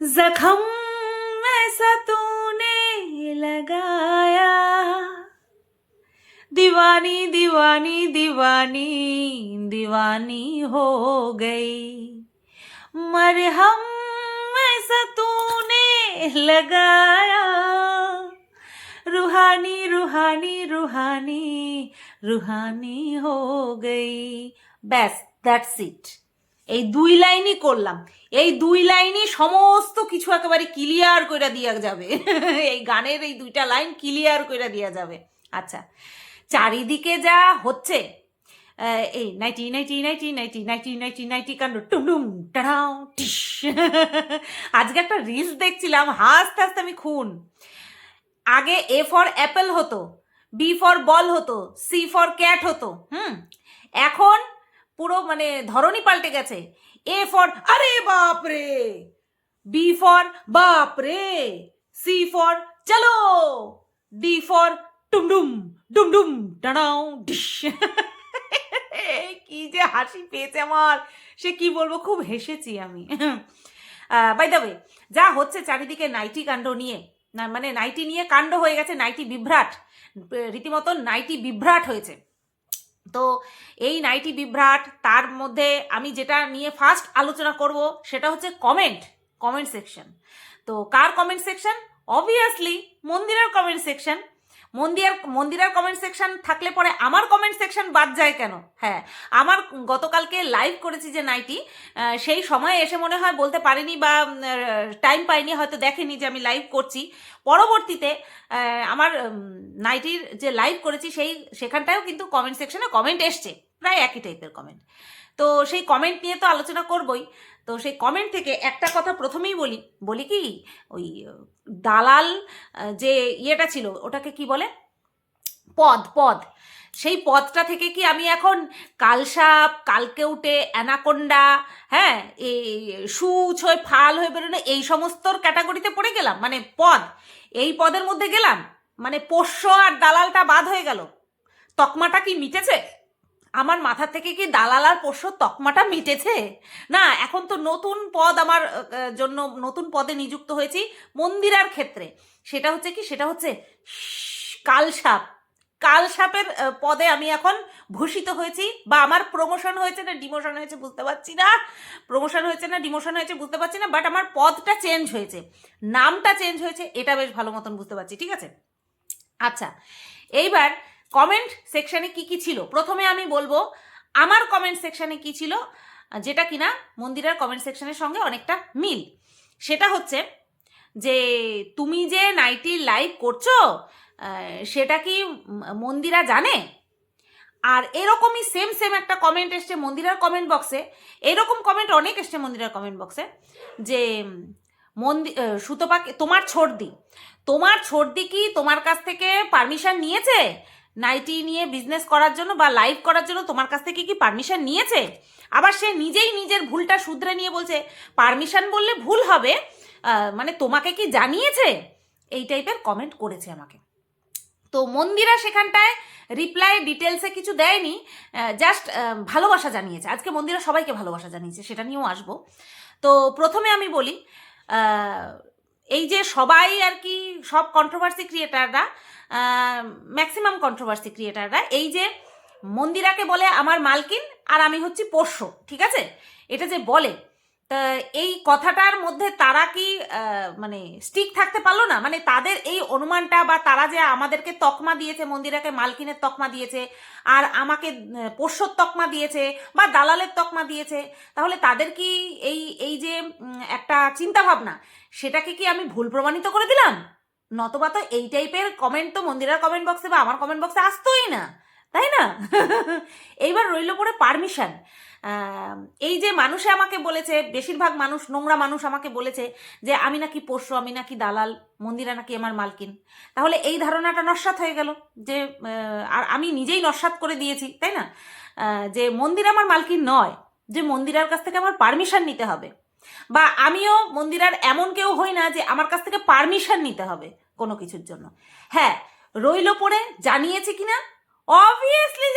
जख्म ऐसा तूने लगाया, दीवानी दीवानी दीवानी दीवानी हो गई। मरहम ऐसा तूने लगाया, रूहानी रूहानी रूहानी रूहानी हो गई। ব্যাস, দ্যাটস ইট। এই দুই লাইনই করলাম। এই দুই লাইনই সমস্ত কিছু একেবারে ক্লিয়ার করে দিয়া যাবে। এই গানের এই দুইটা লাইন ক্লিয়ার করে দিয়া যাবে। আচ্ছা, চারিদিকে যা হচ্ছে, এই ninety ninety ninety ninety ninety ninety ninety কাণ্ড, টুমডুম টাড়াও টিস। আজকে একটা রিলস দেখছিলাম, হাসতে হাসতে আমি খুন। আগে এ ফর অ্যাপেল হতো, বি ফর বল হতো, সি ফর ক্যাট হতো। এখন পুরো মানে ধরনই পাল্টে গেছে। এ ফর আরে বাপ রে, বি ফর বাপ রে, সি ফর চলো, D for Dum Dum Dum Dum টাড়াও dish. কি যে হাসি পেয়েছে আমার, সে কি বলবো, খুব হেসেছি আমি। বাই দ্য ওয়ে, যা হচ্ছে চারিদিকে নাইটি কাণ্ড নিয়ে, না মানে নাইটি নিয়ে কাণ্ড হয়ে গেছে, নাইটি বিভ্রাট, রীতিমতো নাইটি বিভ্রাট হয়েছে। তো এই নাইটি বিভ্রাট, তার মধ্যে আমি যেটা নিয়ে ফার্স্ট আলোচনা করব সেটা হচ্ছে কমেন্ট সেকশন। তো কার কমেন্ট সেকশন? অবভিয়াসলি মন্দিরার কমেন্ট সেকশন। মন্দিরার কমেন্ট সেকশন থাকলে পরে আমার কমেন্ট সেকশন বাদ যায় কেন? হ্যাঁ, আমার গতকালকে লাইভ করেছি যে নাইটি, সেই সময় এসে মনে হয় বলতে পারিনি বা টাইম পাইনি, হয়তো দেখেনি যে আমি লাইভ করছি। পরবর্তীতে আমার নাইটির যে লাইভ করেছি সেখানটায়ও কিন্তু কমেন্ট সেকশনে কমেন্ট এসছে, প্রায় একই টাইপের কমেন্ট। তো সেই কমেন্ট নিয়ে তো আলোচনা করবই। তো সেই কমেন্ট থেকে একটা কথা প্রথমেই বলি কি, ওই দালাল যে ইয়েটা ছিল, ওটাকে কি বলে, পদ, সেই পদটা থেকে কি আমি এখন কালসাপ, কালকেউটে, অ্যানাকোন্ডা, হ্যাঁ, এই সুচ হয়ে ফাল হয়ে বেরোনো, এই সমস্তর ক্যাটাগরিতে পড়ে গেলাম? মানে এই পদের মধ্যে গেলাম, মানে পোষ্য আর দালালটা বাদ হয়ে গেল। তকমাটা কি মিটেছে? আমার মাথা থেকে কি দালাল আর পোষ্য তকমাটা মিটেছে? না, এখন তো নতুন পদ আমার জন্য, নতুন পদে নিযুক্ত হয়েছি মন্দিরার ক্ষেত্রে। সেটা হচ্ছে কি, সেটা হচ্ছে কালসাপের পদে আমি এখন ভূষিত হয়েছি, বা আমার প্রমোশন হয়েছে না ডিমোশন হয়েছে বুঝতে পারছি না, প্রমোশন হয়েছে না ডিমোশন হয়েছে বুঝতে পারছি না, বাট আমার পদটা চেঞ্জ হয়েছে, নামটা চেঞ্জ হয়েছে, এটা বেশ ভালো মতন বুঝতে পারছি। ঠিক আছে, আচ্ছা, এইবার কমেন্ট সেকশানে কি কি ছিল প্রথমে আমি বলবো। আমার কমেন্ট সেকশানে কি ছিল, যেটা কিনা মন্দিরার কমেন্ট সেকশনের সঙ্গে অনেকটা মিল। সেটা হচ্ছে যে তুমি যে নাইটি লাইভ করছো সেটা কি মন্দিরা জানে? আর এরকমই সেম একটা কমেন্ট এসছে মন্দিরার কমেন্ট বক্সে, এরকম কমেন্ট অনেক এসছে মন্দিরার কমেন্ট বক্সে, যে সুতপাকে তোমার ছোটদি কি তোমার কাছ থেকে পারমিশন নিয়েছে নাইটি নিয়ে বিজনেস করার জন্য বা লাইভ করার জন্য? তোমার কাছ থেকে কি পারমিশন নিয়েছে? আবার সে নিজেই নিজের ভুলটা শুধরে নিয়ে বলছে পারমিশন বললে ভুল হবে, মানে তোমাকে কি জানিয়েছে? এই টাইপের কমেন্ট করেছে আমাকে। তো মন্দিরা সেখানটায় রিপ্লাই ডিটেলসে কিছু দেয়নি, জাস্ট ভালোবাসা জানিয়েছে। আজকে মন্দিরা সবাইকে ভালোবাসা জানিয়েছে, সেটা নিয়েও আসবো। তো প্রথমে আমি বলি, এই যে সবাই আর কি, সব কন্ট্রোভার্সি ক্রিয়েটাররা, ম্যাক্সিমাম কন্ট্রোভার্সি ক্রিয়েটাররা এই যে মন্দিরাকে বলে আমার মালকিন আর আমি হচ্ছি পোষ্য, ঠিক আছে, এটা যে বলে, তা এই কথাটার মধ্যে তারা কি মানে স্টিক থাকতে পারলো না? মানে তাদের এই অনুমানটা, বা তারা যে আমাদেরকে তকমা দিয়েছে, মন্দিরাকে মালকিনের তকমা দিয়েছে আর আমাকে পোষ্যর তকমা দিয়েছে বা দালালের তকমা দিয়েছে, তাহলে তাদের কি এই এই যে একটা চিন্তা ভাবনা, সেটাকে কি আমি ভুল প্রমাণিত করে দিলাম? নতবা তো এই টাইপের কমেন্ট তো মন্দিরার কমেন্ট বক্সে বা আমার কমেন্ট বক্সে আসতোই না, তাই না? এইবার রইল পরে পারমিশন। এই যে মানুষে আমাকে বলেছে, বেশিরভাগ মানুষ, নোংরা মানুষ আমাকে বলেছে যে আমি নাকি পোষ্য, আমি নাকি দালাল, মন্দিরা নাকি আমার মালকিন। তাহলে এই ধারণাটা নস্যাৎ হয়ে গেল, যে আর আমি নিজেই নস্যাৎ করে দিয়েছি, তাই না? যে মন্দিরা আমার মালকিন নয়, যে মন্দিরার কাছ থেকে আমার পারমিশন নিতে হবে, বা আমিও মন্দিরার এমন কেউ হই না যে আমার কাছ থেকে পারমিশন নিতে হবে কোনো কিছুর জন্য। হ্যাঁ, রইল পড়ে জানিয়েছি কিনা? অবভিয়াসলি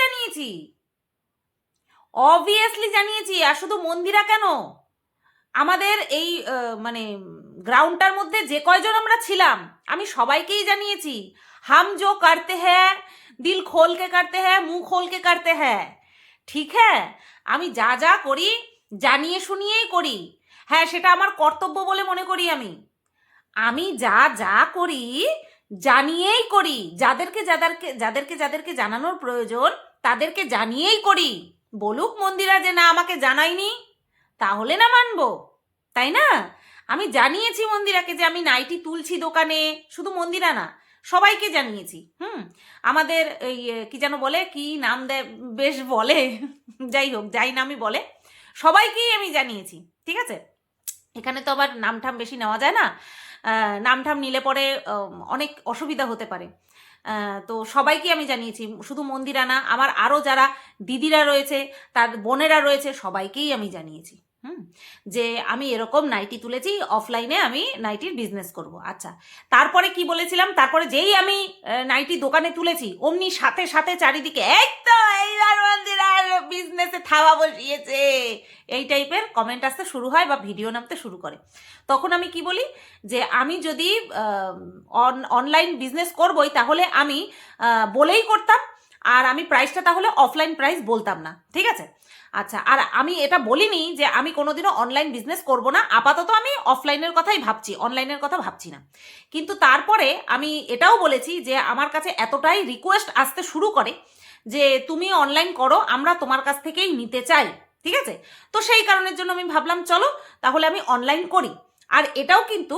জানিয়েছি। আর শুধু মন্দিরা কেন, আমাদের এই মানে গ্রাউন্ডটার মধ্যে যে কয়জন আমরা ছিলাম আমি সবাইকেই জানিয়েছি, হাম জো করতে হ্যাঁ দিল খোল কে করতে হ্যাঁ, মুখ খোল কে করতে হ্যাঁ, ঠিক হ্যাঁ। আমি যা যা করি জানিয়ে শুনিয়েই করি, হ্যাঁ সেটা আমার কর্তব্য বলে মনে করি। আমি যা যা করি জানিয়েই করি, যাদেরকে যাদেরকে যাদেরকে যাদেরকে জানানোর প্রয়োজন তাদেরকে জানিয়েই করি। বলুক মন্দিরা যে না আমাকে জানায়নি, তাহলে না মানবো, তাই না? আমি জানিয়েছি মন্দিরাকে যে আমি নাইটি তুলছি দোকানে, শুধু মন্দিরা না সবাইকে জানিয়েছি। আমাদের এই কি যেন বলে, কি নাম দেয় বেশ বলে, যাই হোক যাই নামই বলে, সবাইকেই আমি জানিয়েছি, ঠিক আছে? এখানে তো আবার নামঠাম বেশি নেওয়া যায় না, নামঠাম নিলে পরে অনেক অসুবিধা হতে পারে। তো সবাইকে আমি জানিয়েছি, শুধু মন্দিরা না, আমার আরও যারা দিদিরা রয়েছে, তার বোনেরা রয়েছে, সবাইকেই আমি জানিয়েছি যে আমি এরকম নাইটি তুলেছি, অফলাইনে আমি নাইটির বিজনেস করব। আচ্ছা, তারপরে কি বলেছিলাম? তারপরে যেই আমি নাইটি দোকানে তুলেছি অমনি সাথে সাথে চারিদিকে এই তো এইবার মন্দিরার বিজনেসে থাবা বসিয়েছে, এই টাইপের কমেন্ট আসতে শুরু হয় বা ভিডিও নামতে শুরু করে। তখন আমি কি বলি যে আমি যদি অনলাইন বিজনেস করবই তাহলে আমি বলেই করতাম, আর আমি প্রাইসটা তাহলে অফলাইন প্রাইস বলতাম না, ঠিক আছে? আচ্ছা, আর আমি এটা বলিনি যে আমি কোনোদিনও অনলাইন বিজনেস করব না, আপাতত আমি অফলাইনের কথাই ভাবছি, অনলাইনের কথা ভাবছি না। কিন্তু তারপরে আমি এটাও বলেছি যে আমার কাছে এতটাই রিকোয়েস্ট আসতে শুরু করে যে তুমি অনলাইন করো, আমরা তোমার কাছ থেকেই নিতে চাই, ঠিক আছে? তো সেই কারণের জন্য আমি ভাবলাম চলো তাহলে আমি অনলাইন করি। আর এটাও কিন্তু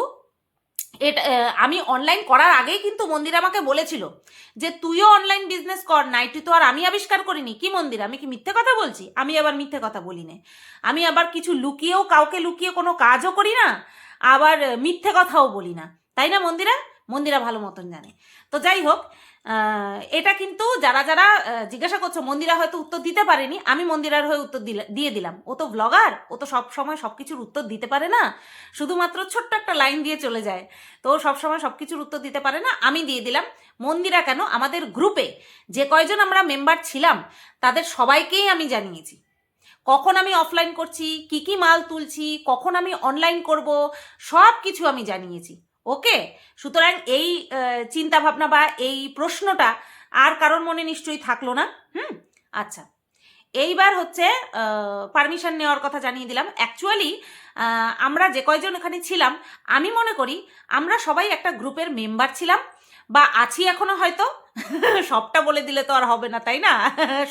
এটা আমি অনলাইন করার আগেই কিন্তু মন্দির আমাকে বলেছিল যে তুইও অনলাইন বিজনেস কর, নাইটি তো আর আমি আবিষ্কার করিনি। কি মন্দির, আমি কি মিথ্যে কথা বলছি? আমি আবার মিথ্যে কথা বলি না, আমি আবার কিছু লুকিয়েও কাউকে লুকিয়ে কোনো কাজও করি না, আবার মিথ্যে কথাও বলি না, তাই না মন্দিরা? মন্দিরা ভালো মতন জানে। তো যাই হোক, এটা কিন্তু যারা যারা জিজ্ঞাসা করছো, মন্দিরা হয়তো উত্তর দিতে পারেনি, আমি মন্দিরার হয়ে উত্তর দিয়ে দিলাম। ও তো ব্লগার, ও তো সব সময় সব কিছুর উত্তর দিতে পারে না, শুধুমাত্র ছোট্ট একটা লাইন দিয়ে চলে যায়, তো সব সময় সব কিছুর উত্তর দিতে পারে না, আমি দিয়ে দিলাম। মন্দিরা কেন, আমাদের গ্রুপে যে কয়জন আমরা মেম্বার ছিলাম তাদের সবাইকেই আমি জানিয়েছি কখন আমি অফলাইন করছি, কি কি মাল তুলছি, কখন আমি অনলাইন করব, সব কিছু আমি জানিয়েছি। ওকে, সুতরাং এই চিন্তা ভাবনা বা এই প্রশ্নটা আর কারোর মনে নিশ্চয়ই থাকলো না। আচ্ছা, এইবার হচ্ছে পারমিশন নেওয়ার কথা জানিয়ে দিলাম। অ্যাকচুয়ালি আমরা যে কয়জন এখানে ছিলাম আমি মনে করি আমরা সবাই একটা গ্রুপের মেম্বার ছিলাম বা আছি এখনো হয়তো। সবটা বলে দিলে তো আর হবে না, তাই না?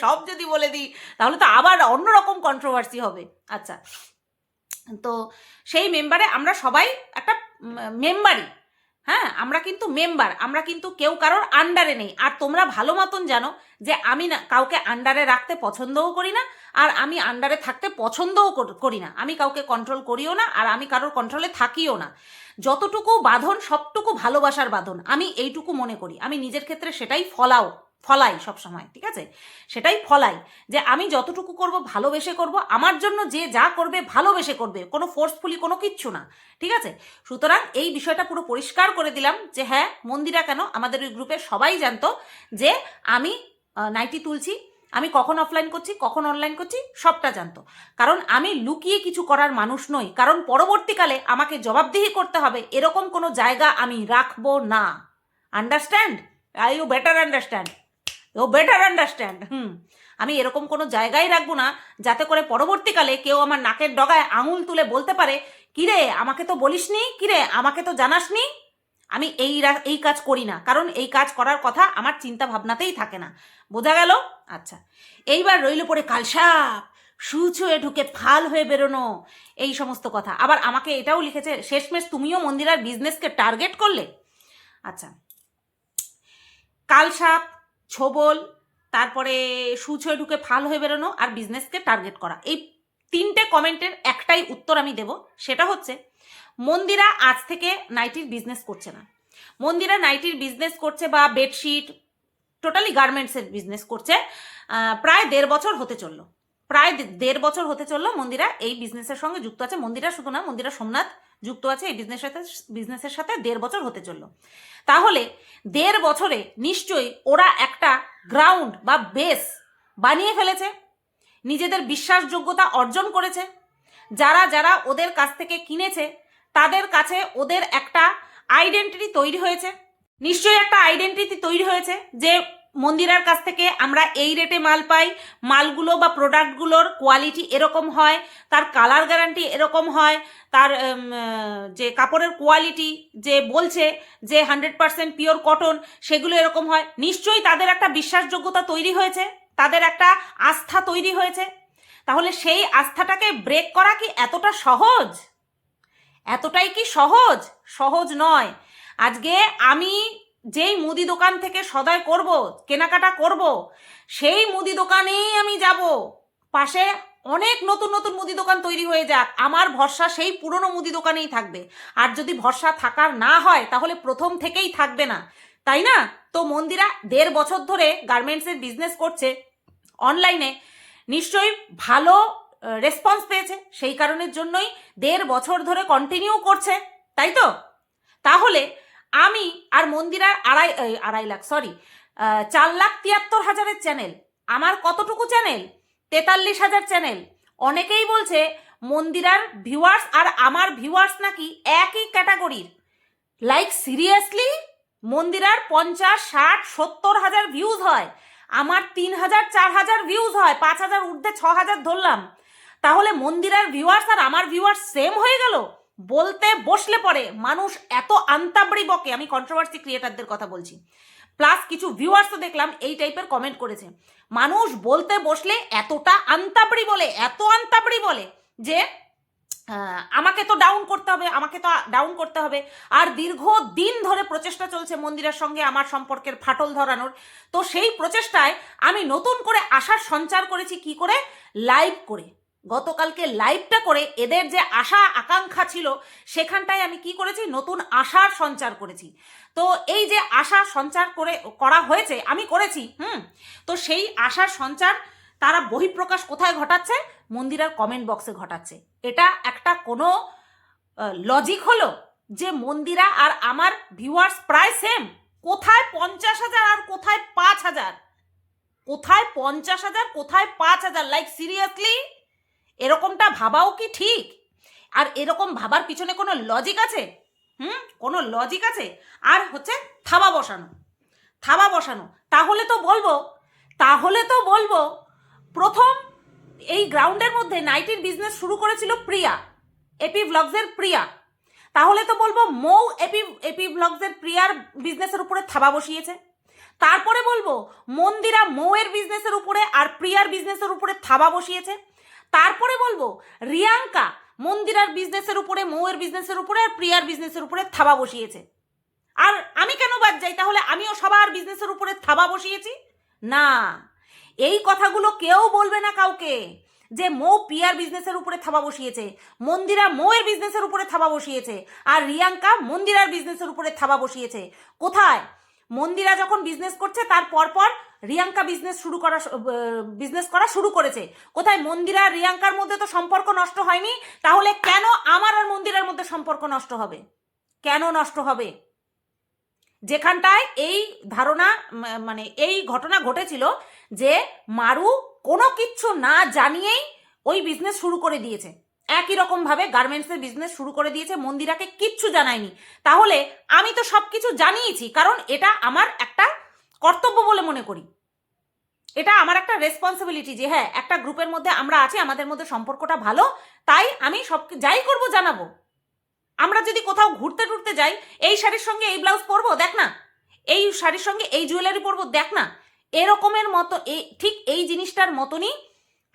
সব যদি বলে দিই তাহলে তো আবার অন্যরকম কন্ট্রোভার্সি হবে। আচ্ছা, তো সেই মেম্বারে আমরা সবাই একটা মেম্বারই, হ্যাঁ আমরা কিন্তু মেম্বার, আমরা কিন্তু কেউ কারোর আন্ডারে নেই। আর তোমরা ভালো মতন জানো যে আমি না কাউকে আন্ডারে রাখতে পছন্দও করি না, আর আমি আন্ডারে থাকতে পছন্দও করি না, আমি কাউকে কন্ট্রোল করিও না, আর আমি কারোর কন্ট্রোলে থাকিও না। যতটুকু বাঁধন সবটুকু ভালোবাসার বাঁধন, আমি এইটুকু মনে করি। আমি নিজের ক্ষেত্রে সেটাই ফলাই সবসময়, ঠিক আছে? সেটাই ফলাই যে আমি যতটুকু করব ভালোবেসে করব, আমার জন্য যে যা করবে ভালোবেসে করবে, কোনো ফোর্সফুলি কোনো কিচ্ছু না, ঠিক আছে? সুতরাং এই বিষয়টা পুরো পরিষ্কার করে দিলাম যে হ্যাঁ মন্দিরা কেন, আমাদের ওই গ্রুপের সবাই জানতো যে আমি নাইটি তুলছি, আমি কখন অফলাইন করছি কখন অনলাইন করছি সবটা জানতো। কারণ আমি লুকিয়ে কিছু করার মানুষ নই, কারণ পরবর্তীকালে আমাকে জবাবদিহি করতে হবে এরকম কোনো জায়গা আমি রাখবো না। আন্ডারস্ট্যান্ড? ইউ বেটার আন্ডারস্ট্যান্ড, আমি এরকম কোনো জায়গায় রাখবো না যাতে করে পরবর্তীকালে কেউ আমার নাকের ডগায় আঙুল তুলে বলতে পারে কিরে আমাকে তো বলিসনি, কিরে আমাকে তো জানাসনি। আমি এই কাজ করি না, কারণ এই কাজ করার কথা আমার চিন্তা ভাবনাতেই থাকে না। বোঝা গেল? আচ্ছা, এইবার রইল পড়ে কালসাপ, সুচুয়ে ঢুকে ফাল হয়ে বেরোনো, এই সমস্ত কথা। আবার আমাকে এটাও লিখেছে শেষমেশ তুমিও মন্দিরার বিজনেসকে টার্গেট করলে। আচ্ছা, কালসাপ, ছোবল, তারপরে সুচয়ে ঢুকে ফাল হয়ে বেরোনো আর বিজনেসকে টার্গেট করা, এই তিনটে কমেন্টের একটাই উত্তর আমি দেব। সেটা হচ্ছে মন্দিরা আজ থেকে নাইটির বিজনেস করছে না। মন্দিরা নাইটির বিজনেস করছে বা বেডশিট টোটালি গার্মেন্টসের বিজনেস করছে প্রায় 1.5 বছর হতে চললো, প্রায় 1.5 বছর হতে চললো মন্দিরা এই বিজনেসের সঙ্গে যুক্ত আছে। মন্দিরা শুধু না, মন্দিরা সোমনাথ যুক্ত আছে এই বিজনেসের সাথে 1.5 বছর হতে চললো। তাহলে 1.5 বছরে নিশ্চয়ই ওরা একটা গ্রাউন্ড বা বেস বানিয়ে ফেলেছে, নিজেদের বিশ্বাসযোগ্যতা অর্জন করেছে। যারা যারা ওদের কাছ থেকে কিনেছে তাদের কাছে ওদের একটা আইডেন্টিটি তৈরি হয়েছে, নিশ্চয়ই একটা আইডেন্টিটি তৈরি হয়েছে যে মন্দিরার কাছ থেকে আমরা এই রেটে মাল পাই, মালগুলো বা প্রোডাক্টগুলোর কোয়ালিটি এরকম হয়, তার কালার গ্যারান্টি এরকম হয়, তার যে কাপড়ের কোয়ালিটি যে বলছে যে 100% পিওর কটন, সেগুলো এরকম হয়। নিশ্চয়ই তাদের একটা বিশ্বাসযোগ্যতা তৈরি হয়েছে, তাদের একটা আস্থা তৈরি হয়েছে। তাহলে সেই আস্থাটাকে ব্রেক করা কি এতটা সহজ? এতটাই কি সহজ? সহজ নয়। আজকে আমি যেই মুদি দোকান থেকে সদাই করব, কেনাকাটা করব, সেই মুদি দোকানেই আমি যাব। পাশে অনেক নতুন নতুন মুদি দোকান তৈরি হয়ে যাক, আমার ভরসা সেই পুরনো মুদি দোকানেই থাকবে। আর যদি ভরসা থাকার না হয় তাহলে প্রথম থেকেই থাকবে না, তাই না? তো মন্দিরা 1.5 বছর ধরে গার্মেন্টসের বিজনেস করছে অনলাইনে, নিশ্চয়ই ভালো রেসপন্স পেয়েছে, সেই কারণের জন্যই 1.5 বছর ধরে কন্টিনিউ করছে, তাই তো? তাহলে আমি আর মন্দিরার 4,73,000 চ্যানেল, আমার কতটুকু চ্যানেল? 43,000 চ্যানেল। অনেকেই বলছে মন্দিরার ভিউয়ার্স আর আমার ভিউয়ার্স নাকি একই ক্যাটাগরির। Like seriously? মন্দিরার 50, 60, 70,000 ভিউজ হয়, আমার 3,000, 4,000 ভিউজ হয়, 5,000 ঊর্ধ্বে 6,000 ধরলাম। তাহলে মন্দিরার ভিউয়ার্স আর আমার ভিউয়ার্স সেম হয়ে গেল? বলতে বসলে পরে মানুষ এত আন্তাবড়ি বকে, আমি কন্ট্রোভার্সি ক্রিয়েটারদের কথা বলছি, প্লাস কিছু ভিউয়ার্সও দেখলাম এই টাইপের কমেন্ট করেছে। মানুষ বলতে বসলে এতটা আন্তাবড়ি বলে, এত আন্তাবড়ি বলে যে আমাকে তো ডাউন করতে হবে, আমাকে তো ডাউন করতে হবে। আর দীর্ঘদিন ধরে প্রচেষ্টা চলছে মন্দিরের সঙ্গে আমার সম্পর্কের ফাটল ধরানোর। তো সেই প্রচেষ্টায় আমি নতুন করে আশার সঞ্চার করেছি। কি করে? লাইভ করে। গতকালকে লাইভটা করে এদের যে আশা আকাঙ্ক্ষা ছিল সেখানটায় আমি কি করেছি? নতুন আশার সঞ্চার করেছি। তো এই যে আশা সঞ্চার করা হয়েছে, আমি করেছি, তো সেই আশার সঞ্চার তারা বহিঃপ্রকাশ কোথায় ঘটাচ্ছে? মন্দিরার কমেন্ট বক্সে ঘটাচ্ছে। এটা একটা কোনো লজিক হলো যে মন্দিরা আর আমার ভিউয়ার্স প্রায় সেম? কোথায় 50,000 আর কোথায় 5,000? কোথায় 50,000, কোথায় 5,000? Like seriously? এরকমটা ভাবাও কি ঠিক? আর এরকম ভাবার পিছনে কোনো লজিক আছে? কোনো লজিক আছে? আর হচ্ছে থাবা বসানো, থাবা বসানো। তাহলে তো বলবো প্রথম এই গ্রাউন্ডের মধ্যে নাইটির বিজনেস শুরু করেছিল প্রিয়া, এপি ব্লগসের প্রিয়া। তাহলে তো বলবো মৌ এপি ব্লগসের প্রিয়ার বিজনেসের উপরে থাবা বসিয়েছে। তারপরে বলবো মন্দিরা মৌয়ের বিজনেসের উপরে আর প্রিয়ার বিজনেসের উপরে থাবা বসিয়েছে। তারপরে বলবো রিয়াঙ্কা মন্দিরার বিজনেসের উপরে, মৌয়ের বিজনেসের উপরে আর প্রিয়ার বিজনেসের উপরে থাবা বসিয়েছে। আর আমি কেন বাদ যাই? তাহলে আমিও সবার বিজনেসের উপরে থাবা বসিয়েছি? না, এই কথাগুলো কেউ বলবে না কাউকে যে মৌ প্রিয়ার বিজনেসের উপরে থাবা বসিয়েছে, মন্দিরা মৌয়ের বিজনেসের উপরে থাবা বসিয়েছে, আর রিয়াঙ্কা মন্দিরার বিজনেসের উপরে থাবা বসিয়েছে। কোথায়? মন্দিরা যখন বিজনেস করছে তার পরপর রিয়াঙ্কা বিজনেস করা শুরু করেছে। কোথায়? মন্দিরা আর রিয়াঙ্কার মধ্যে তো সম্পর্ক নষ্ট হয়নি, তাহলে কেন আমার আর মন্দিরার মধ্যে সম্পর্ক নষ্ট হবে? কেন নষ্ট হবে? যেখানটায় এই ধারণা মানে এই ঘটনা ঘটেছিল যে মারু কোনো কিচ্ছু না জানিয়েই ওই বিজনেস শুরু করে দিয়েছে, একই রকমভাবে গার্মেন্টসের বিজনেস শুরু করে দিয়েছে, মন্দিরাকে কিচ্ছু জানায়নি। তাহলে আমি তো সব কিছু জানিয়েছি, কারণ এটা আমার একটা কর্তব্য বলে মনে করি, এটা আমার একটা রেসপন্সিবিলিটি যে হ্যাঁ একটা গ্রুপের মধ্যে আমরা আছি, আমাদের মধ্যে সম্পর্কটা ভালো, তাই আমি সব যাই করবো জানাবো। আমরা যদি কোথাও ঘুরতে টুরতে যাই, এই শাড়ির সঙ্গে এই ব্লাউজ পরবো, দেখ না, এই শাড়ির সঙ্গে এই জুয়েলারি পরবো, দেখ না, এরকমের মতো ঠিক এই জিনিসটার মতনই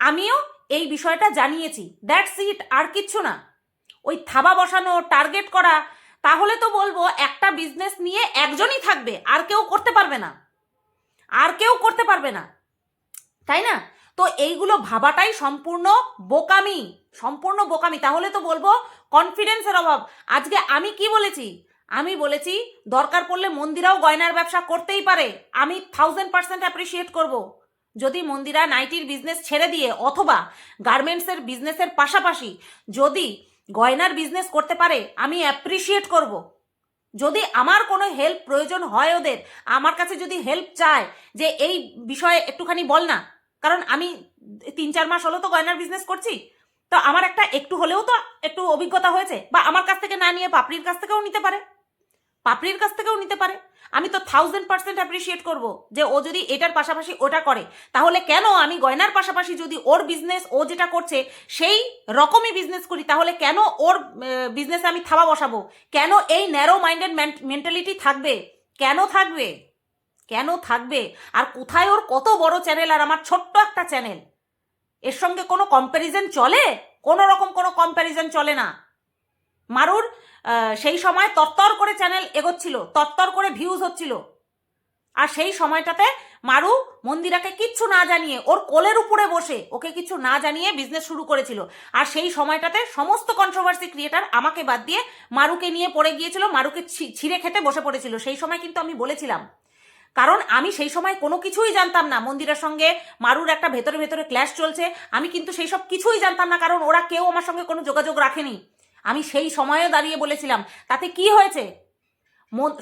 আমিও এই বিষয়টা জানিয়েছি। দ্যাটস ইট, আর কিচ্ছু না। ওই থাবা বসানো, টার্গেট করা, তাহলে তো বলবো একটা বিজনেস নিয়ে একজনই থাকবে, আর কেউ করতে পারবে না, আর কেউ করতে পারবে না, তাই না? তো এইগুলো ভাবাটাই সম্পূর্ণ বোকামি, সম্পূর্ণ বোকামি। তাহলে তো বলবো কনফিডেন্সের অভাব। আজকে আমি কি বলেছি? আমি বলেছি দরকার পড়লে মন্দিরাও গয়নার ব্যবসা করতেই পারে, আমি 1000% অ্যাপ্রিসিয়েট করব। যদি মন্দিরা নাইটির বিজনেস ছেড়ে দিয়ে অথবা গার্মেন্টসের বিজনেসের পাশাপাশি যদি গয়নার বিজনেস করতে পারে, আমি অ্যাপ্রিসিয়েট করব। যদি আমার কোনো হেল্প প্রয়োজন হয়, ওদের আমার কাছে যদি হেল্প চায় যে এই বিষয়ে একটুখানি বল না, কারণ আমি 3-4 মাস হলো তো গয়নার বিজনেস করছি, তো আমার একটা একটু হলেও তো একটু অভিজ্ঞতা হয়েছে, বা আমার কাছ থেকে না নিয়ে পাপড়ির কাছ থেকেও নিতে পারে, পাপড়ির কাছ থেকেও নিতে পারে। আমি তো 1000% অ্যাপ্রিসিয়েট করব যে ও যদি এটার পাশাপাশি ওটা করে, তাহলে কেন আমি গয়নার পাশাপাশি যদি ওর বিজনেস ও যেটা করছে সেই রকমই বিজনেস করি, তাহলে কেন ওর বিজনেসে আমি থাবা বসাবো? কেন এই ন্যারো মাইন্ডেড মেন্টালিটি থাকবে? কেন থাকবে? কেন থাকবে? আর কোথায় ওর কত বড় চ্যানেল আর আমার ছোট্ট একটা চ্যানেল? এর সঙ্গে কোনো কম্প্যারিজন চলে? কোনো রকম কোনো কম্প্যারিজন চলে না। মারুর সেই সময় তরতর করে চ্যানেল এগোচ্ছিল, তরতর করে ভিউজ হচ্ছিল, আর সেই সময়টাতে মারু মন্দিরাকে কিচ্ছু না জানিয়ে ওর কোলের উপরে বসে ওকে কিছু না জানিয়ে বিজনেস শুরু করেছিল। আর সেই সময়টাতে সমস্ত কন্ট্রোভার্সি ক্রিয়েটার আমাকে বাদ দিয়ে মারুকে নিয়ে পড়ে গিয়েছিল, মারুকে ছিঁড়ে খেতে বসে পড়েছিল। সেই সময় কিন্তু আমি বলেছিলাম, কারণ আমি সেই সময় কোনো কিছুই জানতাম না মন্দিরের সঙ্গে মারুর একটা ভেতরে ভেতরে ক্ল্যাশ চলছে। আমি কিন্তু সেই সব কিছুই জানতাম না, কারণ ওরা কেউ আমার সঙ্গে কোনো যোগাযোগ রাখেনি। আমি সেই সময়েও দাঁড়িয়ে বলেছিলাম, তাতে কি হয়েছে?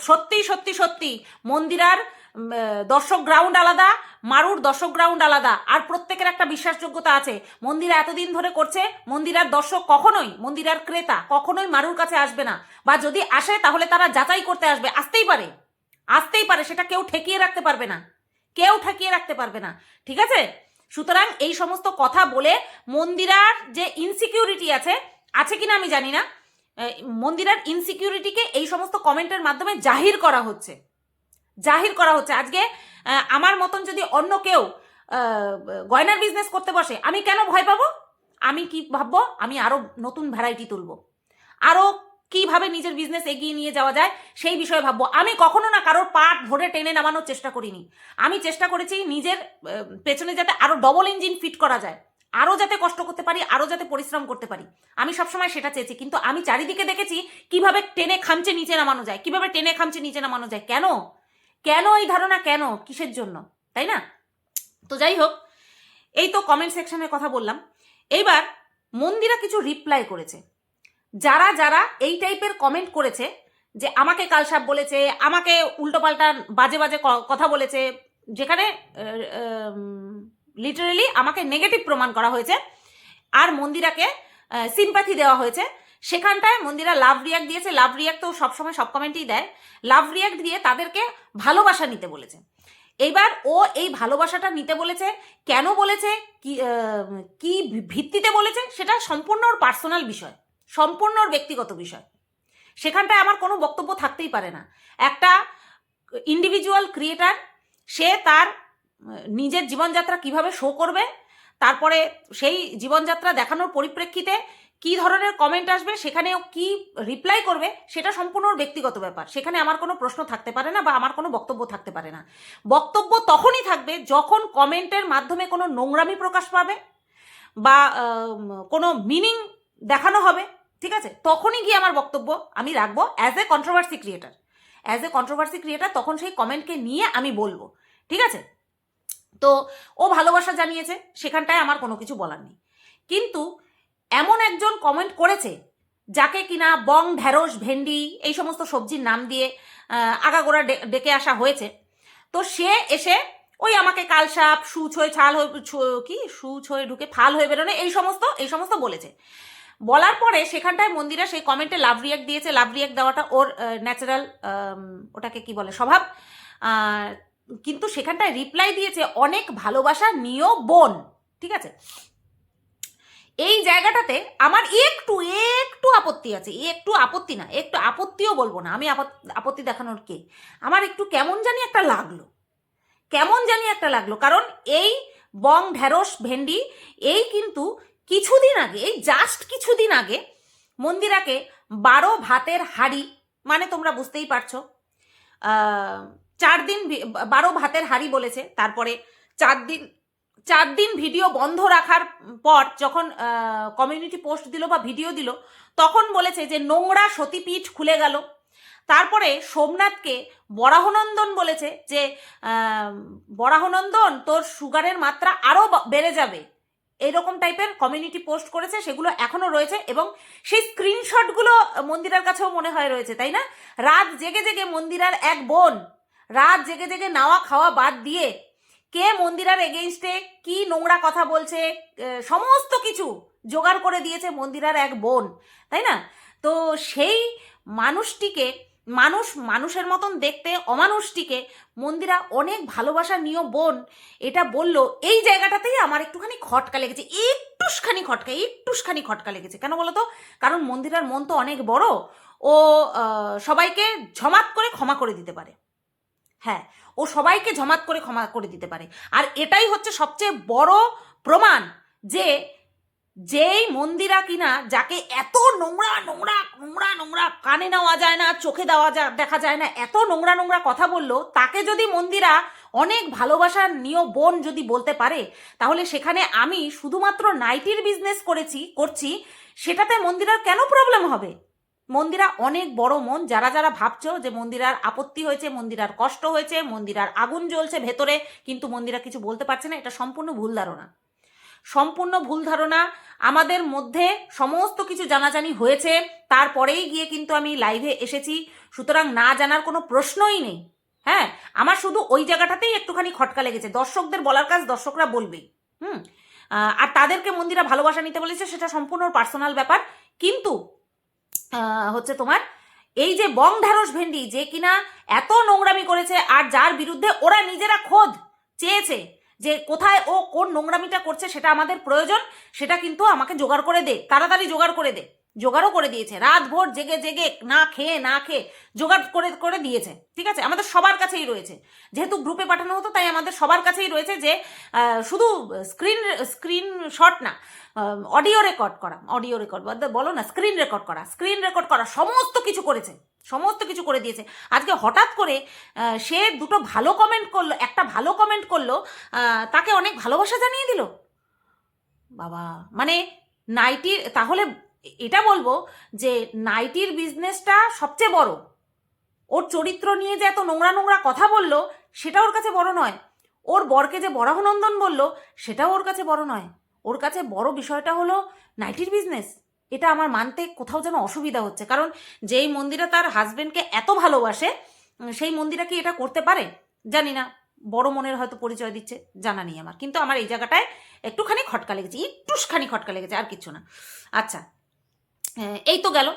সত্যি সত্যি সত্যি মন্দিরার দর্শক গ্রাউন্ড আলাদা, মারুর দর্শক গ্রাউন্ড আলাদা, আর প্রত্যেকের একটা বিশ্বাসযোগ্যতা আছে। মন্দিরা এতদিন ধরে করছে, মন্দিরার দর্শক কখনোই, মন্দিরার ক্রেতা কখনোই মারুর কাছে আসবে না, বা যদি আসে তাহলে তারা যাচাই করতে আসবে। আসতেই পারে, আসতেই পারে, সেটা কেউ ঠেকিয়ে রাখতে পারবে না, কেউ ঠেকিয়ে রাখতে পারবে না, ঠিক আছে? সুতরাং এই সমস্ত কথা বলে মন্দিরার যে ইনসিকিউরিটি আছে কিনা আমি জানি না, মন্দিরার ইনসিকিউরিটিকে এই সমস্ত কমেন্টের মাধ্যমে জাহির করা হচ্ছে, জাহির করা হচ্ছে। আজকে আমার মতন যদি অন্য কেউ গয়নার বিজনেস করতে বসে, আমি কেন ভয় পাবো? আমি কি ভাববো? আমি আরো নতুন ভ্যারাইটি তুলবো, আরো কিভাবে নিজের বিজনেস এগিয়ে নিয়ে যাওয়া যায় সেই বিষয়ে ভাববো। আমি কখনো না কারোর পাট ধরে টেনে নামানোর চেষ্টা করিনি। আমি চেষ্টা করেছি নিজের পেছনে যাতে আরো ডবল ইঞ্জিন ফিট করা যায়, আরো যাতে কষ্ট করতে পারি, আরো যাতে পরিশ্রম করতে পারি। আমি সবসময় সেটা চেয়েছি, কিন্তু আমি চারিদিকে দেখেছি কিভাবে টেনে খামচে নিচে নামানো যায়, কিভাবে টেনে খামচে নিচে নামানো যায়। কেন? কেন এই ধারণা? কেন? কিসের জন্য? তাই না? তো যাই হোক, এই তো কমেন্ট সেকশনের কথা বললাম। এইবার মন্দিরা কিছু রিপ্লাই করেছে। যারা যারা এই টাইপের কমেন্ট করেছে, যে আমাকে কালসাপ বলেছে, আমাকে উল্টোপাল্টা বাজে বাজে কথা বলেছে, যেখানে লিটারেলি আমাকে নেগেটিভ প্রমাণ করা হয়েছে আর মন্দিরাকে সিম্প্যাথি দেওয়া হয়েছে, সেখানটায় মন্দিরা লাভ রিয়াক্ট দিয়েছে। লাভ রিয়াক্ট তো সবসময় সব কমেন্টই দেয়। লাভ রিয়াক্ট দিয়ে তাদেরকে ভালোবাসা নিতে বলেছে। এইবার ও এই ভালোবাসাটা নিতে বলেছে, কেন বলেছে, কি ভিত্তিতে বলেছে, সেটা সম্পূর্ণ ওর পার্সোনাল বিষয়, সম্পূর্ণ ওর ব্যক্তিগত বিষয়। সেখানটায় আমার কোনো বক্তব্য থাকতেই পারে না। একটা ইন্ডিভিজুয়াল ক্রিয়েটার, সে তার নিজের জীবনযাত্রা কিভাবে শো করবে, তারপরে সেই জীবনযাত্রা দেখানোর পরিপ্রেক্ষিতে কি ধরনের কমেন্ট আসবে, সেখানেও কি রিপ্লাই করবে, সেটা সম্পূর্ণ ওর ব্যক্তিগত ব্যাপার। সেখানে আমার কোনো প্রশ্ন থাকতে পারে না, বা আমার কোনো বক্তব্য থাকতে পারে না। বক্তব্য তখনই থাকবে যখন কমেন্টের মাধ্যমে কোনো নোংরামি প্রকাশ পাবে বা কোনো মিনিং দেখানো হবে, ঠিক আছে? তখনই গিয়ে আমার বক্তব্য আমি রাখবো as a controversy creator. As a controversy creator তখন সেই কমেন্টকে নিয়ে আমি বলবো, ঠিক আছে? তো ও ভালোবাসা জানিয়েছে, সেখানটায় আমার কোনো কিছু বলার নেই। কিন্তু এমন একজন কমেন্ট করেছে যাকে কিনা বং, ঢ্যাঁড়স, ভেন্ডি এই সমস্ত সবজির নাম দিয়ে আগাগোড়া ডেকে আসা হয়েছে। তো সে এসে ওই আমাকে কালসাপ, সুছয়ে ছাল হয়ে কি সুছয়ে ঢুকে ফাল হয়ে বেরোনো এই সমস্ত বলেছে। বলার পরে সেখানটায় মন্দিরা সেই কমেন্টে লাভ রিয়াক্ট দিয়েছে। লাভ রিয়াক্ট দেওয়াটা ওর ন্যাচারাল, ওটাকে কি বলে, স্বভাব। কিন্তু সেখানটায় রিপ্লাই দিয়েছে অনেক ভালোবাসা নিও বোন, ঠিক আছে? এই জায়গাটাতে আমার একটু একটু আপত্তি আছে। একটু আপত্তি না, একটু আপত্তিও বলবো না, আমি আপত্তি দেখানোর কে। আমার একটু কেমন জানি একটা লাগলো, কেমন জানি একটা লাগলো। কারণ এই বং, ঢ্যাঁড়স, ভেন্ডি এই কিন্তু কিছুদিন আগে, এই জাস্ট কিছুদিন আগে মন্দিরাকে 12 ভাতের হাড়ি, মানে তোমরা বুঝতেই পারছো, 4 দিন 12 ভাতের হাড়ি বলেছে। তারপরে 4 দিন ভিডিও বন্ধ রাখার পর যখন কমিউনিটি পোস্ট দিল বা ভিডিও দিল, তখন বলেছে যে নোংরা সতীপীঠ খুলে গেল। তারপরে সোমনাথকে বরাহনন্দন বলেছে যে বরাহনন্দন তোর সুগারের মাত্রা আরও বেড়ে যাবে, এরকম টাইপের কমিউনিটি পোস্ট করেছে। সেগুলো এখনো রয়েছে এবং সেই স্ক্রিনশটগুলো মন্দিরার কাছেও মনে হয় রয়েছে, তাই না? রাত জেগে জেগে মন্দিরার এক বোন রাত জেগে জেগে নাওয়া খাওয়া বাদ দিয়ে কে মন্দিরার এগেইনস্টে কি নোংরা কথা বলছে, সমস্ত কিছু জোগাড় করে দিয়েছে মন্দিরার এক বোন, তাই না? তো সেই মানুষটিকে, মানুষের মতন দেখতে অমানুষটিকে মন্দিরা অনেক ভালোবাসা নিও বোন, এটা বলল। এই জায়গাটাতেই আমার একটুখানি খটকা লেগেছে, একটুখানি খটকা লেগেছে। কেন বলো তো? কারণ মন্দিরার মন তো অনেক বড়, ও সবাইকে ঝমাত করে ক্ষমা করে দিতে পারে। হ্যাঁ, ও সবাইকে ঝমাত করে ক্ষমা করে দিতে পারে। আর এটাই হচ্ছে সবচেয়ে বড় প্রমাণ যে যেই মন্দিরা কিনা, যাকে এত নোংরা নোংরা নোংরা নোংরা, কানে নেওয়া যায় না, চোখে দেখা যায় না, এত নোংরা নোংরা কথা বললো, তাকে যদি মন্দিরা অনেক ভালোবাসার নিয় বোন যদি বলতে পারে, তাহলে সেখানে আমি শুধুমাত্র নাইটির বিজনেস করছি, সেটাতে মন্দিরার কেন প্রবলেম হবে? মন্দিরা অনেক বড় মন। যারা যারা ভাবছো যে মন্দিরার আপত্তি হয়েছে, মন্দিরার কষ্ট হয়েছে, মন্দিরার আগুন জ্বলছে ভেতরে, কিন্তু মন্দিরা কিছু বলতে পারছে না, এটা সম্পূর্ণ ভুল ধারণা, সম্পূর্ণ ভুল ধারণা। আমাদের মধ্যে সমস্ত কিছু জানাজানি হয়েছে, তারপরেই গিয়ে কিন্তু আমি লাইভে এসেছি, সুতরাং না জানার কোনো প্রশ্নই নেই। হ্যাঁ, আমার শুধু ওই জায়গাটাতেই একটুখানি খটকা লেগেছে। দর্শকদের বলার কাজ দর্শকরা বলবেই। আর তাদেরকে মন্দিরা ভালোবাসা নিতে বলেছে, সেটা সম্পূর্ণ পার্সোনাল ব্যাপার। কিন্তু হচ্ছে তোমার এই যে বং ঢ্যাঁড়স ভেন্ডি, যে কিনা এত নোংরামি করেছে, আর যার বিরুদ্ধে ওরা নিজেরা খোদ চেয়েছে যে কোথায় ও কোন নোংরামিটা করছে, সেটা আমাদের প্রয়োজন, সেটা কিন্তু আমাকে জোগাড় করে দে, তাড়াতাড়ি জোগাড় করে দে। জোগাড়ও করে দিয়েছে, রাত ভোর জেগে জেগে না খেয়ে জোগাড় করে করে দিয়েছে। ঠিক আছে, আমাদের সবার কাছেই রয়েছে, যেহেতু গ্রুপে পাঠানো হতো তাই আমাদের সবার কাছেই রয়েছে যে শুধু স্ক্রিনশট না, অডিও রেকর্ড বলো না, স্ক্রিন রেকর্ড করা সমস্ত কিছু করেছে, সমস্ত কিছু করে দিয়েছে। আজকে হঠাৎ করে সে দুটো ভালো কমেন্ট করলো, একটা ভালো কমেন্ট করলো, তাকে অনেক ভালোবাসা জানিয়ে দিল। বাবা, মানে নাইটির, তাহলে এটা বলবো যে নাইটির বিজনেসটা সবচেয়ে বড়, ওর চরিত্র নিয়ে যে এত নোংরা নোংরা কথা বললো সেটা ওর কাছে বড় নয়, ওর বরকে যে বরাহনন্দন বললো সেটাও ওর কাছে বড় নয়। ওর কাছে বড় বিষয়টা হলো নাইটির বিজনেস। এটা আমার মানতে কোথাও যেন অসুবিধা হচ্ছে, কারণ যেই মন্দিরা তার হাজবেন্ডকে এত ভালোবাসে, সেই মন্দিরা কি এটা করতে পারে? জানি না, বড় মনের হয়তো পরিচয় দিচ্ছে, জানা নেই আমার। কিন্তু আমার এই জায়গাটায় একটুখানি খটকা লেগেছে, আর কিছু না। আচ্ছা, এই তো গেল।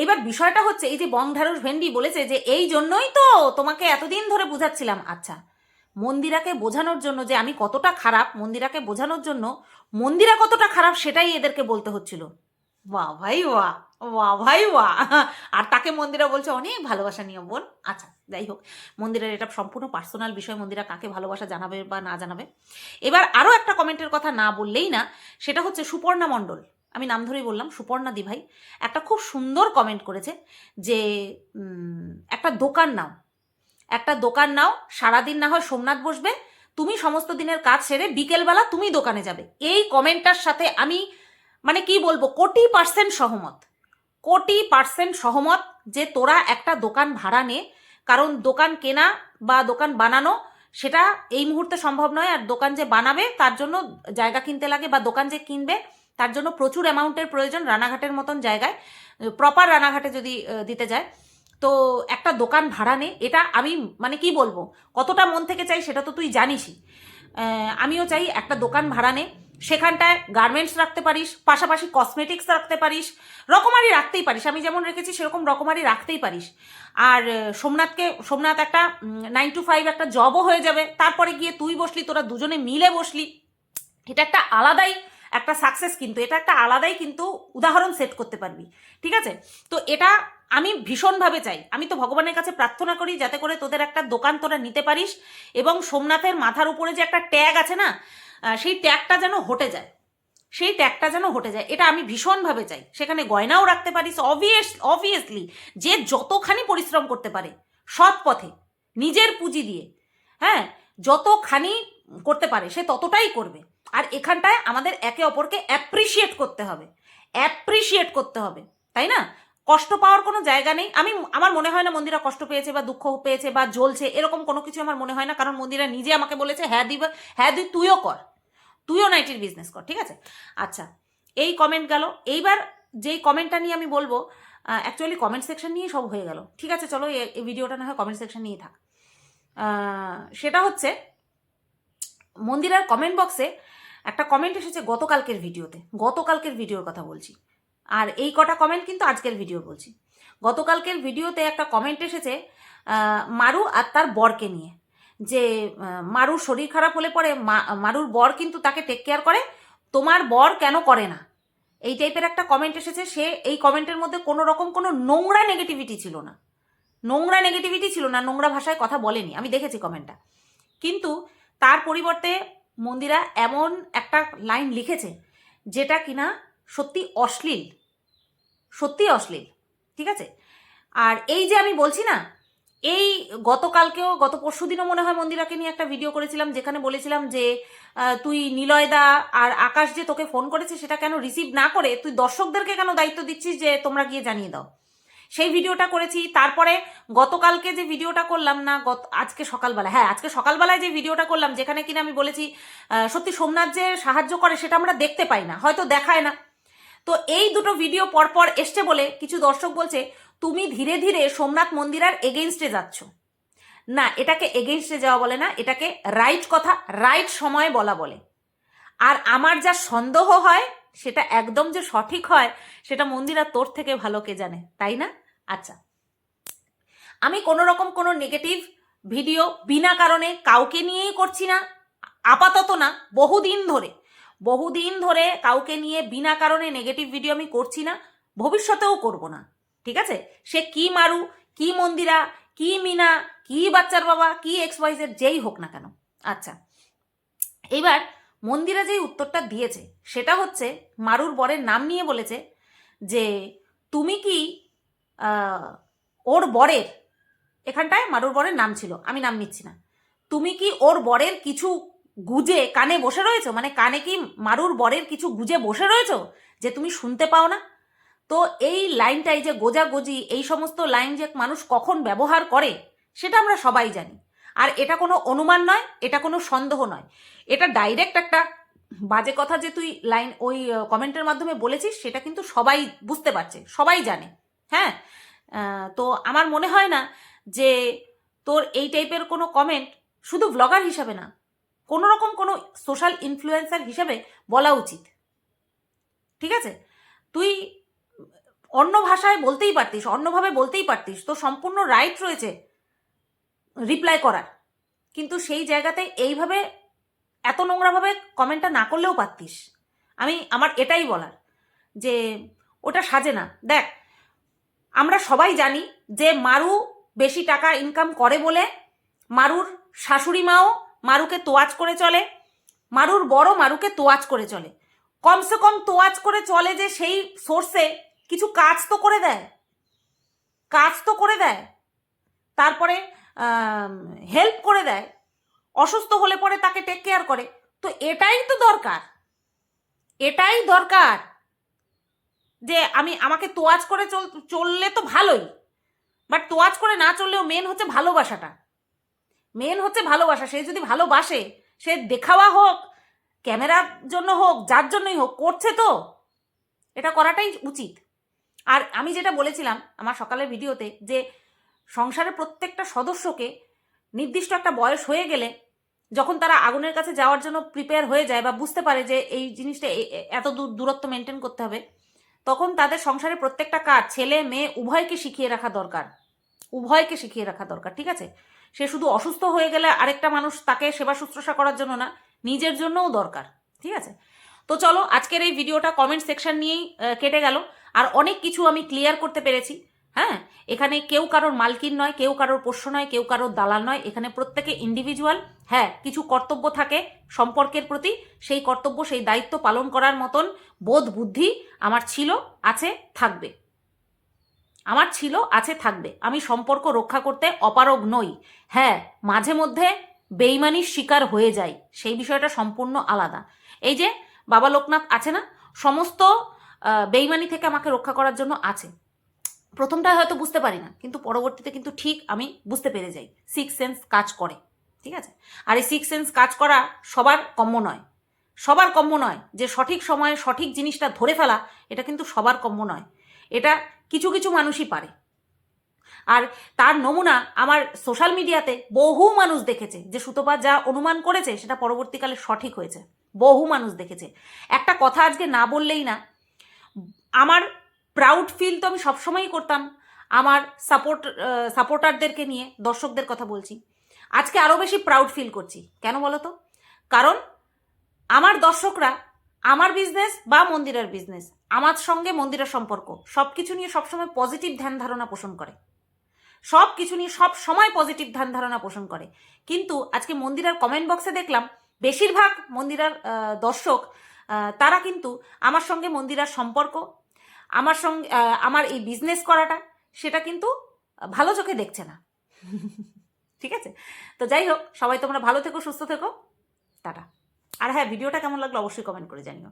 এবার বিষয়টা হচ্ছে, এই যে বং ঢ্যাঁড়স ভেন্ডি বলেছে যে এই জন্যই তো তোমাকে এতদিন ধরে বুঝাচ্ছিলাম। আচ্ছা, মন্দিরাকে বোঝানোর জন্য যে আমি কতটা খারাপ, মন্দিরাকে বোঝানোর জন্য মন্দিরা কতটা খারাপ সেটাই এদেরকে বলতে হচ্ছিল। বাহ ভাই বাহ, বাহ ভাই বাহ। আর তাকে মন্দিরা বলছে অনেক ভালোবাসা নিয়ে বোন। আচ্ছা, যাই হোক, মন্দিরের এটা সম্পূর্ণ পার্সোনাল বিষয়, মন্দিরা কাকে ভালোবাসা জানাবে বা না জানাবে। এবার আরও একটা কমেন্টের কথা না বললেই না, সেটা হচ্ছে সুপর্ণা মণ্ডল, আমি নাম ধরেই বললাম, সুপর্ণা দি ভাই একটা খুব সুন্দর কমেন্ট করেছে যে একটা দোকান নাও, সারাদিন না হয় সোমনাথ বসবে, তুমি সমস্ত দিনের কাজ সেরে বিকেলবেলা তুমি দোকানে যাবে। এই কমেন্টটার সাথে আমি মানে কি বলবো, কোটি পার্সেন্ট সহমত যে তোরা একটা দোকান ভাড়া নে, কারণ দোকান কেনা বা দোকান বানানো সেটা এই মুহূর্তে সম্ভব নয়। আর দোকান যে বানাবে তার জন্য জায়গা কিনতে লাগে, বা দোকান যে কিনবে তার জন্য প্রচুর অ্যামাউন্টের প্রয়োজন। রানাঘাটের মতন জায়গায়, প্রপার রানাঘাটে যদি দিতে যায়, তো একটা দোকান ভাড়া নে। এটা আমি মানে কি বলবো, কতটা মন থেকে চাই সেটা তো তুই জানিসই। আমিও চাই একটা দোকান ভাড়া নে, সেখানটায় গার্মেন্টস রাখতে পারিস, পাশাপাশি কসমেটিক্স রাখতে পারিস, রকমারি রাখতেই পারিস, আমি যেমন রেখেছি সেরকম রকমারি রাখতেই পারিস। আর সোমনাথ একটা 9 to 5 একটা জবও হয়ে যাবে, তারপরে গিয়ে তুই বসলি, তোরা দুজনে মিলে বসলি, এটা একটা আলাদাই একটা সাকসেস, কিন্তু এটা একটা আলাদাই কিন্তু উদাহরণ সেট করতে পারবি। ঠিক আছে, তো এটা আমি ভীষণভাবে চাই। আমি তো ভগবানের কাছে প্রার্থনা করি যাতে করে তোদের একটা দোকান তোরা নিতে পারিস, এবং সোমনাথের মাথার উপরে যে একটা ট্যাগ আছে না, সেই ট্যাগটা যেন হটে যায়, এটা আমি ভীষণভাবে চাই। সেখানে গয়নাও রাখতে পারিস, অবভিয়াসলি যে যতখানি পরিশ্রম করতে পারে সৎ পথে নিজের পুঁজি দিয়ে, হ্যাঁ, যতখানি করতে পারে সে ততটাই করবে। আর এখানটায় আমাদের একে অপরকে অ্যাপ্রিসিয়েট করতে হবে, তাই না? কষ্ট পাওয়ার কোনো জায়গা নেই। আমার মনে হয় না মন্দিরা কষ্ট পেয়েছে বা দুঃখ পেয়েছে বা জ্বলছে, এরকম কোনো কিছু আমার মনে হয় না, কারণ মন্দিরা নিজে আমাকে বলেছে হ্যাঁ তুইও নাইটির বিজনেস কর। ঠিক আছে, আচ্ছা, এই কমেন্ট গেল। এইবার যেই কমেন্টটা নিয়ে আমি বলবো, অ্যাকচুয়ালি কমেন্ট সেকশন নিয়ে সব হয়ে গেল। ঠিক আছে, চলো এই ভিডিওটা না হয় কমেন্ট সেকশন নিয়ে থাক। সেটা হচ্ছে মন্দিরার কমেন্ট বক্সে একটা কমেন্ট এসেছে গতকালকের ভিডিওতে, গতকালকের ভিডিওর কথা বলছি, আর এই কটা কমেন্ট কিন্তু আজকের ভিডিও বলছি। গতকালকের ভিডিওতে একটা কমেন্ট এসেছে মারু আর তার বরকে নিয়ে, যে মারুর শরীর খারাপ হলে পরে মারুর বর কিন্তু তাকে টেক কেয়ার করে, তোমার বর কেন করে না, এই টাইপের একটা কমেন্ট এসেছে। সে এই কমেন্টের মধ্যে কোনো রকম কোনো নোংরা নেগেটিভিটি ছিল না, নোংরা নেগেটিভিটি ছিল না, নোংরা ভাষায় কথা বলেনি, আমি দেখেছি কমেন্টটা। কিন্তু তার পরিবর্তে মন্দিরা এমন একটা লাইন লিখেছে যেটা কিনা সত্যি অশ্লীল, সত্যি অশ্লীল, ঠিক আছে। আর এই যে আমি বলছি না, এই গতকালকেও গত পরশু দিনও মনে হয় মন্দিরাকে নিয়ে একটা ভিডিও করেছিলাম, যেখানে বলেছিলাম যে তুই নিলয়দা আর আকাশ যে তোকে ফোন করেছে সেটা কেন রিসিভ না করে তুই দর্শকদেরকে কেন দায়িত্ব দিচ্ছিস যে তোমরা গিয়ে জানিয়ে দাও, সেই ভিডিওটা করেছি। তারপরে গতকালকে যে ভিডিওটা করলাম না, আজকে সকালবেলা, হ্যাঁ আজকে সকালবেলায় যে ভিডিওটা করলাম, যেখানে কিনা আমি বলেছি সত্যি সোমনাথ যে সাহায্য করে সেটা আমরা দেখতে পাই না, হয়তো দেখায় না। তো এই দুটো ভিডিও পরপর এসছে বলে কিছু দর্শক বলছে তুমি ধীরে ধীরে সোমনাথ মন্দিরার এগেইনস্টে যাচ্ছ। না, এটাকে এগেইনস্টে যাওয়া বলে না, এটাকে রাইট কথা রাইট সময়ে বলা বলে। আর আমার যা সন্দেহ হয় সেটা একদম যে সঠিক হয় সেটা মন্দিরা তোর থেকে ভালো কে জানে, তাই না? আচ্ছা, আমি কোনো রকম কোনো নেগেটিভ ভিডিও বিনা কারণে কাউকে নিয়েই করছি না, আপাতত না, বহুদিন ধরে কাউকে নিয়ে বিনা কারণে নেগেটিভ ভিডিও আমি করছি না, ভবিষ্যতেও করব না, ঠিক আছে। সে কি মারু, কি মন্দিরা, কি মিনা, কি বাচ্চার বাবা, কি XYZ যেই হোক না কেন। আচ্ছা, এইবার মন্দিরা যেই উত্তরটা দিয়েছে সেটা হচ্ছে মারুর বরের নাম নিয়ে বলেছে যে তুমি কি ওর বরের, এখানটায় মারুর বরের নাম ছিল, আমি নাম নিচ্ছি না, তুমি কি ওর বরের কিছু গুজে কানে বসে রয়েছো, মানে কানে কি মারুর বরের কিছু গুজে বসে রয়েছো যে তুমি শুনতে পাও না? তো এই লাইনটাই যে গোজাগোজি, এই সমস্ত লাইন যে মানুষ কখন ব্যবহার করে সেটা আমরা সবাই জানি। আর এটা কোনো অনুমান নয়, এটা কোনো সন্দেহ নয়, এটা ডাইরেক্ট একটা বাজে কথা যে তুই লাইন ওই কমেন্টের মাধ্যমে বলেছিস সেটা কিন্তু সবাই বুঝতে পারছে, সবাই জানে। হ্যাঁ, তো আমার মনে হয় না যে তোর এই টাইপের কোনো কমেন্ট শুধু ব্লগার হিসাবে না, কোনো রকম কোনো সোশ্যাল ইনফ্লুয়েন্সার হিসাবে বলা উচিত, ঠিক আছে। তুই অন্য ভাষায় বলতেই পারতিস, অন্যভাবে বলতেই পারতিস, তোর সম্পূর্ণ রাইট রয়েছে রিপ্লাই করার, কিন্তু সেই জায়গাতে এইভাবে এত নোংরাভাবে কমেন্টটা না করলেও পারতিস। আমার এটাই বলার যে ওটা সাজে না। দেখ, আমরা সবাই জানি যে মারু বেশি টাকা ইনকাম করে বলে মারুর শাশুড়ি মাও মারুকে তোয়াজ করে চলে, মারুর বড় মারুকে তোয়াজ করে চলে, কমসে কম তোয়াজ করে চলে যে সেই সোর্সে কিছু কাজ তো করে দেয়, কাজ তো করে দেয়, তারপরে হেল্প করে দেয়, অসুস্থ হলে পরে তাকে টেক কেয়ার করে। তো এটাই তো দরকার, এটাই দরকার যে আমাকে তোয়াজ করে চললে তো ভালোই, বাট তোয়াজ করে না চললেও মেন হচ্ছে ভালোবাসাটা, মেন হচ্ছে ভালোবাসা। সে যদি ভালোবাসে, সে দেখাওয়া হোক, ক্যামেরার জন্য হোক, যার জন্যই হোক, করছে তো, এটা করাটাই উচিত। আর আমি যেটা বলেছিলাম আমার সকালের ভিডিওতে, যে সংসারের প্রত্যেকটা সদস্যকে নির্দিষ্ট একটা বয়স হয়ে গেলে যখন তারা আগুনের কাছে যাওয়ার জন্য প্রিপেয়ার হয়ে যায় বা বুঝতে পারে যে এই জিনিসটা এত দূরত্ব মেনটেন করতে হবে, তখন তাদের সংসারের প্রত্যেকটা কাজ ছেলে মেয়ে উভয়কে শিখিয়ে রাখা দরকার, উভয়কে শিখিয়ে রাখা দরকার, ঠিক আছে। সে শুধু অসুস্থ হয়ে গেলে আরেকটা মানুষ তাকে সেবা শুশ্রূষা করার জন্য না, নিজের জন্যও দরকার, ঠিক আছে। তো চলো, আজকের এই ভিডিওটা কমেন্ট সেকশন নিয়েই কেটে গেল, আর অনেক কিছু আমি ক্লিয়ার করতে পেরেছি। হ্যাঁ, এখানে কেউ কারোর মালকিন নয়, কেউ কারোর পোষ্য নয়, কেউ কারোর দালাল নয়, এখানে প্রত্যেকে ইন্ডিভিজুয়াল। হ্যাঁ, কিছু কর্তব্য থাকে সম্পর্কের প্রতি, সেই কর্তব্য সেই দায়িত্ব পালন করার মতন বোধ বুদ্ধি আমার ছিল, আছে, থাকবে, আমার ছিল, আছে, থাকবে। আমি সম্পর্ক রক্ষা করতে অপারগ নই। হ্যাঁ, মাঝে মধ্যে বেইমানির শিকার হয়ে যাই, সেই বিষয়টা সম্পূর্ণ আলাদা। এই যে বাবা লোকনাথ আছে না, সমস্ত বেইমানি থেকে আমাকে রক্ষা করার জন্য আছে। প্রথমটা হয়তো বুঝতে পারি না, কিন্তু পরবর্তীতে কিন্তু ঠিক আমি বুঝতে পেরে যাই, সিক্স সেন্স কাজ করে, ঠিক আছে। আর এই সিক্স সেন্স কাজ করা সবার কম্য নয়, সবার কম্য নয়, যে সঠিক সময়ে সঠিক জিনিসটা ধরে ফেলা, এটা কিন্তু সবার কম্য নয়, এটা কিছু কিছু মানুষই পারে। আর তার নমুনা আমার সোশ্যাল মিডিয়াতে বহু মানুষ দেখেছে যে সুতপা যা অনুমান করেছে সেটা পরবর্তীকালে সঠিক হয়েছে। বহু মানুষ দেখেছে। একটা কথা আজকে না বললেই না, আমার প্রাউড ফিল তো আমি সবসময়ই করতাম আমার সাপোর্টারদেরকে নিয়ে, দর্শকদের কথা বলছি। আজকে আরও বেশি প্রাউড ফিল করছি। কেন বলো তো? কারণ আমার দর্শকরা আমার বিজনেস বা মন্দিরের বিজনেস, আমার সঙ্গে মন্দিরের সম্পর্ক, সব কিছু নিয়ে সবসময় পজিটিভ ধ্যান ধারণা পোষণ করে, সব কিছু নিয়ে সব সময় পজিটিভ ধ্যান ধারণা পোষণ করে। কিন্তু আজকে মন্দিরার কমেন্ট বক্সে দেখলাম বেশিরভাগ মন্দিরার দর্শক তারা কিন্তু আমার সঙ্গে মন্দিরার সম্পর্ক, আমার সঙ্গে আমার এই বিজনেস করাটা, সেটা কিন্তু ভালো চোখে দেখছে না। ঠিক আছে? তো যাই হোক, সবাই তোমরা ভালো থেকো, সুস্থ থেকো, টাটা। আর হ্যাঁ, ভিডিওটা কেমন লাগলো অবশ্যই কমেন্ট করে জানিও।